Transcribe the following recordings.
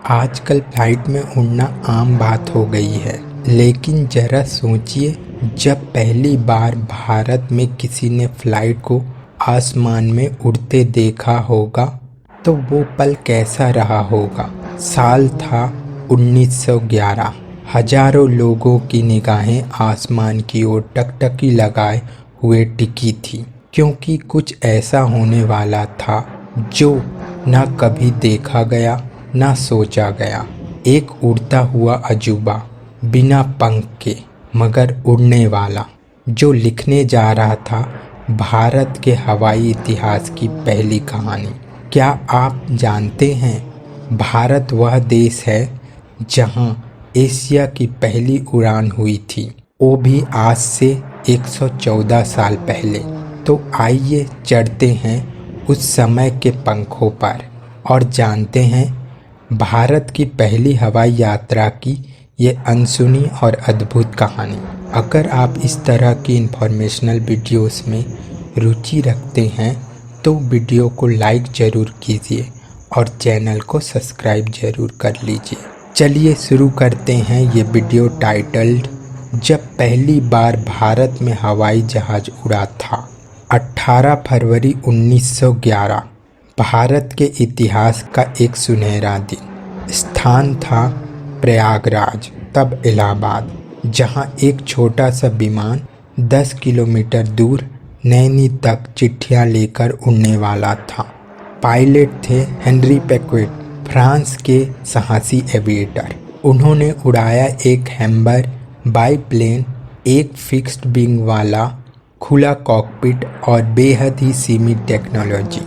आजकल फ्लाइट में उड़ना आम बात हो गई है, लेकिन जरा सोचिए, जब पहली बार भारत में किसी ने फ्लाइट को आसमान में उड़ते देखा होगा तो वो पल कैसा रहा होगा। साल था 1911। हजारों लोगों की निगाहें आसमान की ओर टकटकी लगाए हुए टिकी थी, क्योंकि कुछ ऐसा होने वाला था जो ना कभी देखा गया ना सोचा गया। एक उड़ता हुआ अजूबा, बिना पंख के मगर उड़ने वाला, जो लिखने जा रहा था भारत के हवाई इतिहास की पहली कहानी। क्या आप जानते हैं, भारत वह देश है जहां एशिया की पहली उड़ान हुई थी, वो भी आज से 114 साल पहले। तो आइए चढ़ते हैं उस समय के पंखों पर और जानते हैं भारत की पहली हवाई यात्रा की ये अनसुनी और अद्भुत कहानी। अगर आप इस तरह की इंफॉर्मेशनल वीडियोस में रुचि रखते हैं तो वीडियो को लाइक ज़रूर कीजिए और चैनल को सब्सक्राइब ज़रूर कर लीजिए। चलिए शुरू करते हैं ये वीडियो टाइटल्ड जब पहली बार भारत में हवाई जहाज़ उड़ा था। 18 फरवरी 1911 भारत के इतिहास का एक सुनहरा दिन। स्थान था प्रयागराज, तब इलाहाबाद, जहां एक छोटा सा विमान 10 किलोमीटर दूर नैनी तक चिट्ठियां लेकर उड़ने वाला था। पायलट थे हेनरी पेक्विट, फ्रांस के साहसी एविएटर। उन्होंने उड़ाया एक हैम्बर बाईप्लेन, एक फिक्स्ड विंग वाला खुला कॉकपिट और बेहद ही सीमित टेक्नोलॉजी,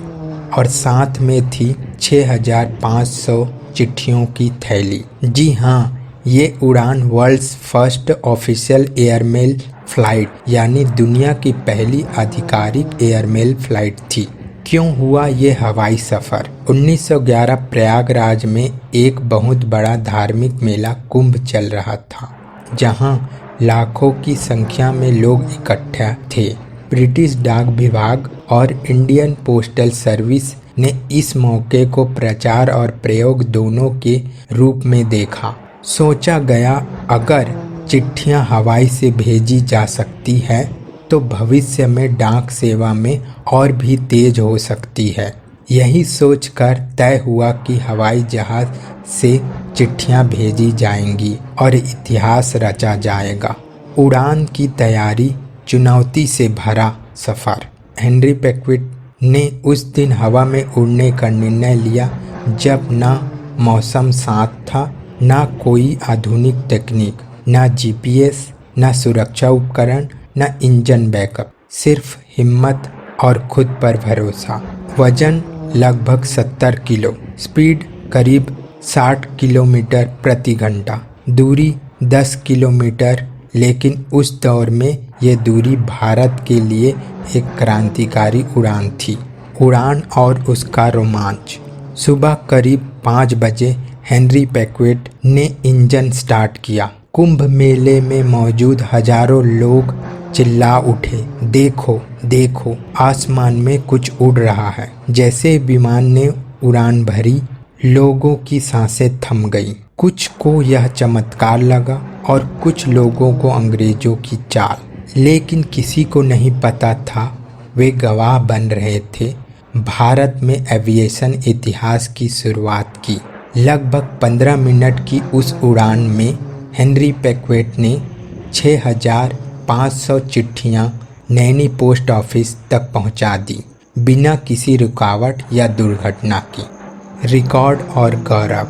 और साथ में थी 6500 चिट्ठियों की थैली। जी हाँ, ये उड़ान world's first official airmail flight यानी दुनिया की पहली आधिकारिक एयरमेल फ्लाइट थी। क्यों हुआ ये हवाई सफ़र? 1911 प्रयागराज में एक बहुत बड़ा धार्मिक मेला कुंभ चल रहा था, जहां लाखों की संख्या में लोग इकट्ठा थे। ब्रिटिश डाक विभाग और इंडियन पोस्टल सर्विस ने इस मौके को प्रचार और प्रयोग दोनों के रूप में देखा। सोचा गया, अगर चिट्ठियां हवाई से भेजी जा सकती है तो भविष्य में डाक सेवा में और भी तेज हो सकती है। यही सोचकर तय हुआ कि हवाई जहाज से चिट्ठियां भेजी जाएंगी और इतिहास रचा जाएगा। उड़ान की तैयारी, चुनौती से भरा सफ़र। हेनरी पेक्विट ने उस दिन हवा में उड़ने का निर्णय लिया जब ना मौसम साथ था, ना कोई आधुनिक तकनीक, ना जीपीएस, ना सुरक्षा उपकरण, ना इंजन बैकअप, सिर्फ हिम्मत और खुद पर भरोसा। वजन लगभग 70 किलो, स्पीड करीब 60 किलोमीटर प्रति घंटा, दूरी 10 किलोमीटर, लेकिन उस दौर में ये दूरी भारत के लिए एक क्रांतिकारी उड़ान थी। उड़ान और उसका रोमांच। सुबह करीब 5 बजे हेनरी पेक्विट ने इंजन स्टार्ट किया। कुंभ मेले में मौजूद हजारों लोग चिल्ला उठे, देखो देखो, आसमान में कुछ उड़ रहा है। जैसे विमान ने उड़ान भरी, लोगों की सांसें थम गईं। कुछ को यह चमत्कार लगा और कुछ लोगों को अंग्रेजों की चाल। लेकिन किसी को नहीं पता था वे गवाह बन रहे थे भारत में एविएशन इतिहास की शुरुआत की। लगभग 15 मिनट की उस उड़ान में हेनरी पेक्विट ने 6500 चिट्ठियां नैनी पोस्ट ऑफिस तक पहुंचा दी, बिना किसी रुकावट या दुर्घटना की। रिकॉर्ड और गौरव।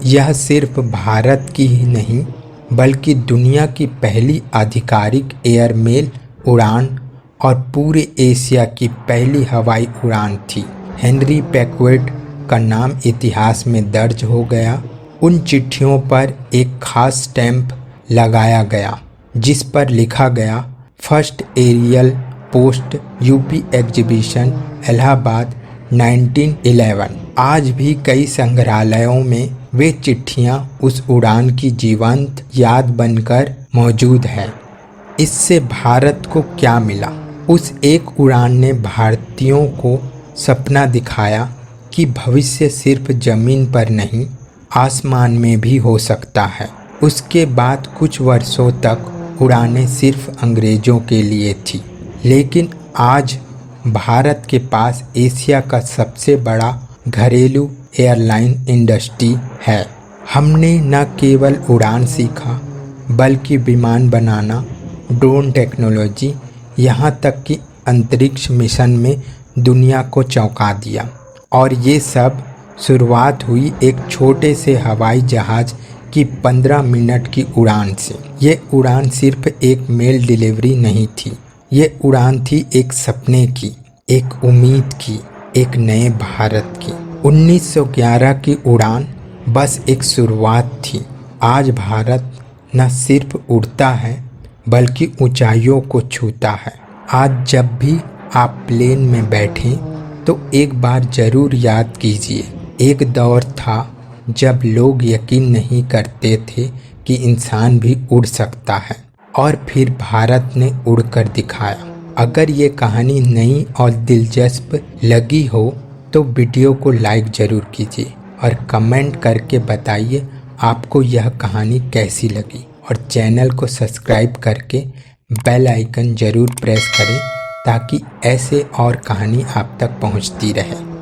यह सिर्फ भारत की ही नहीं बल्कि दुनिया की पहली आधिकारिक एयरमेल उड़ान और पूरे एशिया की पहली हवाई उड़ान थी। हेनरी पेक्विट का नाम इतिहास में दर्ज हो गया। उन चिट्ठियों पर एक खास स्टैंप लगाया गया जिस पर लिखा गया, first aerial post UP exhibition Allahabad 1911। आज भी कई संग्रहालयों में वे चिट्ठियां उस उड़ान की जीवंत याद बनकर मौजूद है। इससे भारत को क्या मिला? उस एक उड़ान ने भारतीयों को सपना दिखाया कि भविष्य सिर्फ जमीन पर नहीं, आसमान में भी हो सकता है। उसके बाद कुछ वर्षों तक उड़ानें सिर्फ अंग्रेज़ों के लिए थी, लेकिन आज भारत के पास एशिया का सबसे बड़ा घरेलू एयरलाइन इंडस्ट्री है। हमने न केवल उड़ान सीखा बल्कि विमान बनाना, ड्रोन टेक्नोलॉजी, यहाँ तक कि अंतरिक्ष मिशन में दुनिया को चौंका दिया। और ये सब शुरुआत हुई एक छोटे से हवाई जहाज़ की 15 मिनट की उड़ान से। ये उड़ान सिर्फ एक मेल डिलीवरी नहीं थी, ये उड़ान थी एक सपने की, एक उम्मीद की, एक नए भारत की। 1911 की उड़ान बस एक शुरुआत थी। आज भारत न सिर्फ उड़ता है बल्कि ऊंचाइयों को छूता है। आज जब भी आप प्लेन में बैठें तो एक बार ज़रूर याद कीजिए, एक दौर था जब लोग यकीन नहीं करते थे कि इंसान भी उड़ सकता है, और फिर भारत ने उड़कर दिखाया। अगर ये कहानी नई और दिलचस्प लगी हो तो वीडियो को लाइक ज़रूर कीजिए और कमेंट करके बताइए आपको यह कहानी कैसी लगी, और चैनल को सब्सक्राइब करके बेल आइकन ज़रूर प्रेस करें ताकि ऐसे और कहानी आप तक पहुंचती रहे।